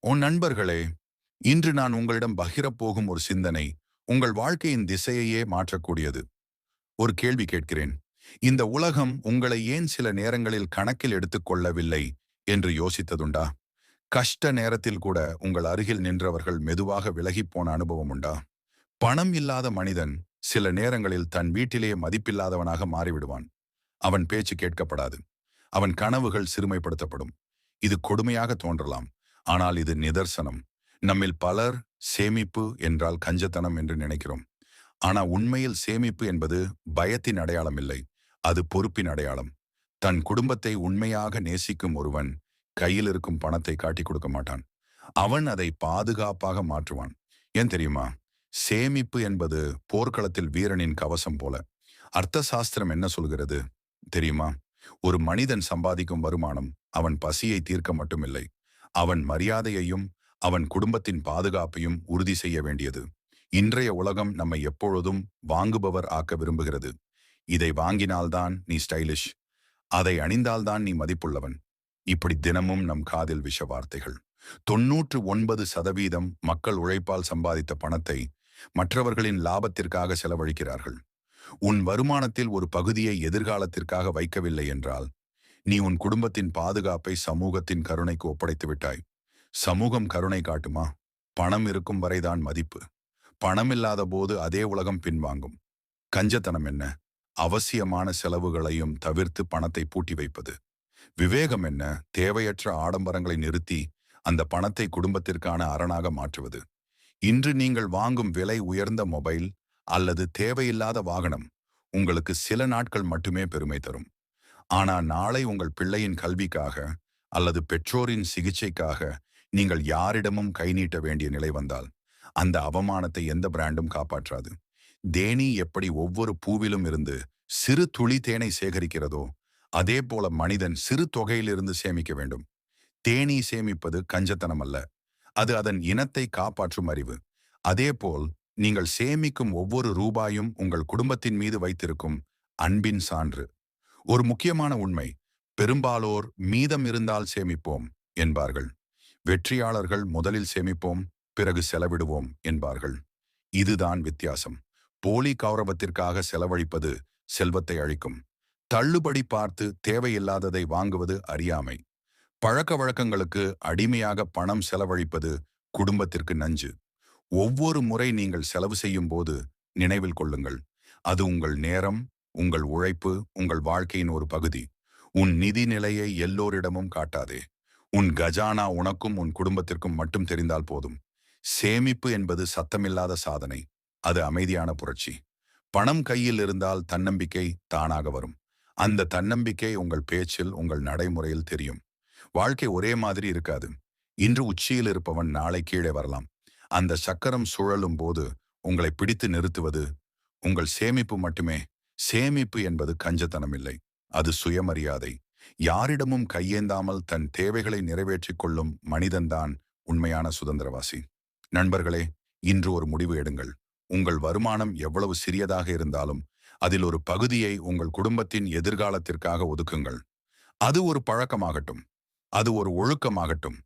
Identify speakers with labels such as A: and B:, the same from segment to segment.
A: உன் நண்பர்களே, இன்று நான் உங்களிடம் பகிரப் போகும் ஒரு சிந்தனை உங்கள் வாழ்க்கையின் திசையையே மாற்றக்கூடியது. ஒரு கேள்வி கேட்கிறேன். இந்த உலகம் உங்களை ஏன் சில நேரங்களில் கணக்கில் எடுத்துக் கொள்ளவில்லை என்று யோசித்ததுண்டா? கஷ்ட நேரத்தில் கூட உங்கள் அருகில் நின்றவர்கள் மெதுவாக விலகிப் போன அனுபவம் உண்டா? பணம் இல்லாத மனிதன் சில நேரங்களில் தன் வீட்டிலேயே மதிப்பில்லாதவனாக மாறிவிடுவான். அவன் பேச்சு கேட்கப்படாது. அவன் கனவுகள் சிறுமைப்படுத்தப்படும். இது கொடுமையாக தோன்றலாம், ஆனால் இது நிதர்சனம். நம்மில் பலர் சேமிப்பு என்றால் கஞ்சத்தனம் என்று நினைக்கிறோம். ஆனா உண்மையில் சேமிப்பு என்பது பயத்தின் அடையாளம் இல்லை, அது பொறுப்பின் அடையாளம். தன் குடும்பத்தை உண்மையாக நேசிக்கும் ஒருவன் கையில் இருக்கும் பணத்தை காட்டிக் கொடுக்க மாட்டான். அவன் அதை பாதுகாப்பாக மாற்றுவான். ஏன் தெரியுமா? சேமிப்பு என்பது போர்க்களத்தில் வீரனின் கவசம் போல. அர்த்த சாஸ்திரம் என்ன சொல்கிறது தெரியுமா? ஒரு மனிதன் சம்பாதிக்கும் வருமானம் அவன் பசியை தீர்க்க மட்டுமில்லை, அவன் மரியாதையையும் அவன் குடும்பத்தின் பாதுகாப்பையும் உறுதி செய்ய வேண்டியது. இன்றைய உலகம் நம்மை எப்பொழுதும் வாங்குபவர் ஆக்க விரும்புகிறது. இதை வாங்கினால்தான் நீ ஸ்டைலிஷ், அதை அணிந்தால்தான் நீ மதிப்புள்ளவன். இப்படி தினமும் நம் காதில் விஷ வார்த்தைகள். 99% மக்கள் உழைப்பால் சம்பாதித்த பணத்தை மற்றவர்களின் லாபத்திற்காக செலவழிக்கிறார்கள். உன் வருமானத்தில் ஒரு பகுதியை எதிர்காலத்திற்காக வைக்கவில்லை என்றால் நீ உன் குடும்பத்தின் பாதுகாப்பை சமூகத்தின் கருணைக்கு ஒப்படைத்து விட்டாய். சமூகம் கருணை காட்டுமா? பணம் இருக்கும் வரைதான் மதிப்பு. பணம் இல்லாத போது அதே உலகம் பின்வாங்கும். கஞ்சத்தனம் என்ன? அவசியமான செலவுகளையும் தவிர்த்து பணத்தை பூட்டி வைப்பது. விவேகம் என்ன? தேவையற்ற ஆடம்பரங்களை நிறுத்தி அந்த பணத்தை குடும்பத்திற்கான அரணாக மாற்றுவது. இன்று நீங்கள் வாங்கும் விலை உயர்ந்த மொபைல் அல்லது தேவையில்லாத வாகனம் உங்களுக்கு சில நாட்கள் மட்டுமே பெருமை தரும். ஆனா நாளை உங்கள் பிள்ளையின் கல்விக்காக அல்லது பெற்றோரின் சிகிச்சைக்காக நீங்கள் யாரிடமும் கை நீட்ட வேண்டிய நிலை வந்தால் அந்த அவமானத்தை எந்த பிராண்டும் காப்பாற்றாது. தேனீ எப்படி ஒவ்வொரு பூவிலும் இருந்து சிறு துளி தேனை சேகரிக்கிறதோ அதே போல மனிதன் சிறு தொகையிலிருந்து சேமிக்க வேண்டும். தேனீ சேமிப்பது கஞ்சத்தனம் அல்ல, அது அதன் இனத்தை காப்பாற்றும் அறிவு. அதேபோல் நீங்கள் சேமிக்கும் ஒவ்வொரு ரூபாயும் உங்கள் குடும்பத்தின் மீது வைத்திருக்கும் அன்பின் சான்று. ஒரு முக்கியமான உண்மை, பெரும்பாலோர் மீதம் இருந்தால் சேமிப்போம் என்பார்கள். வெற்றியாளர்கள் முதலில் சேமிப்போம், பிறகு செலவிடுவோம் என்பார்கள். இதுதான் வித்தியாசம். போலி கௌரவத்திற்காக செலவழிப்பது செல்வத்தை அழிக்கும். தள்ளுபடி பார்த்து தேவையில்லாததை வாங்குவது அறியாமை. பழக்க வழக்கங்களுக்கு அடிமையாக பணம் செலவழிப்பது குடும்பத்திற்கு நஞ்சு. ஒவ்வொரு முறை நீங்கள் செலவு செய்யும் போது நினைவில் கொள்ளுங்கள், அது உங்கள் நேரம், உங்கள் உழைப்பு, உங்கள் வாழ்க்கையின் ஒரு பகுதி. உன் நிதி நிலையை எல்லோரிடமும் காட்டாதே. உன் கஜானா உனக்கும் உன் குடும்பத்திற்கும் மட்டும் தெரிந்தால் போதும். சேமிப்பு என்பது சத்தமில்லாத சாதனை, அது அமைதியான புரட்சி. பணம் கையில் இருந்தால் தன்னம்பிக்கை தானாக வரும். அந்த தன்னம்பிக்கை உங்கள் பேச்சில், உங்கள் நடைமுறையில் தெரியும். வாழ்க்கை ஒரே மாதிரி இருக்காது. இன்று உச்சியில் இருப்பவன் நாளை கீழே வரலாம். அந்த சக்கரம் சுழலும் போது உங்களை பிடித்து நிறுத்துவது உங்கள் சேமிப்பு மட்டுமே. சேமிப்பு என்பது கஞ்சத்தனம் இல்லை, அது சுயமரியாதை. யாரிடமும் கையேந்தாமல் தன் தேவைகளை நிறைவேற்றிக் கொள்ளும் மனிதன்தான் உண்மையான சுதந்திரவாசி. நண்பர்களே, இன்று ஒரு முடிவு எடுங்கள். உங்கள் வருமானம் எவ்வளவு சிறியதாக இருந்தாலும் அதில் ஒரு பகுதியை உங்கள் குடும்பத்தின் எதிர்காலத்திற்காக ஒதுக்குங்கள். அது ஒரு பழக்கமாகட்டும், அது ஒரு ஒழுக்கமாகட்டும்,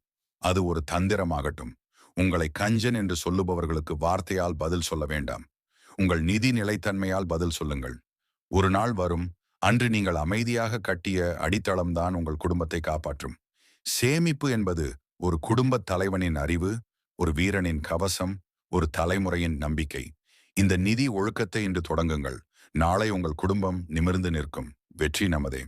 A: அது ஒரு தந்திரமாகட்டும். உங்களை கஞ்சன் என்று சொல்லுபவர்களுக்கு வார்த்தையால் பதில் சொல்ல வேண்டாம், உங்கள் நிதி நிலைத்தன்மையால் பதில் சொல்லுங்கள். ஒரு நாள் வரும், அன்று நீங்கள் அமைதியாக கட்டிய அடித்தளம்தான் உங்கள் குடும்பத்தை காப்பாற்றும். சேமிப்பு என்பது ஒரு குடும்பத் தலைவனின் அறிவு, ஒரு வீரனின் கவசம், ஒரு தலைமுறையின் நம்பிக்கை. இந்த நிதி ஒழுக்கத்தை இன்று தொடங்குங்கள். நாளை உங்கள் குடும்பம் நிமிர்ந்து நிற்கும். வெற்றி நமதே.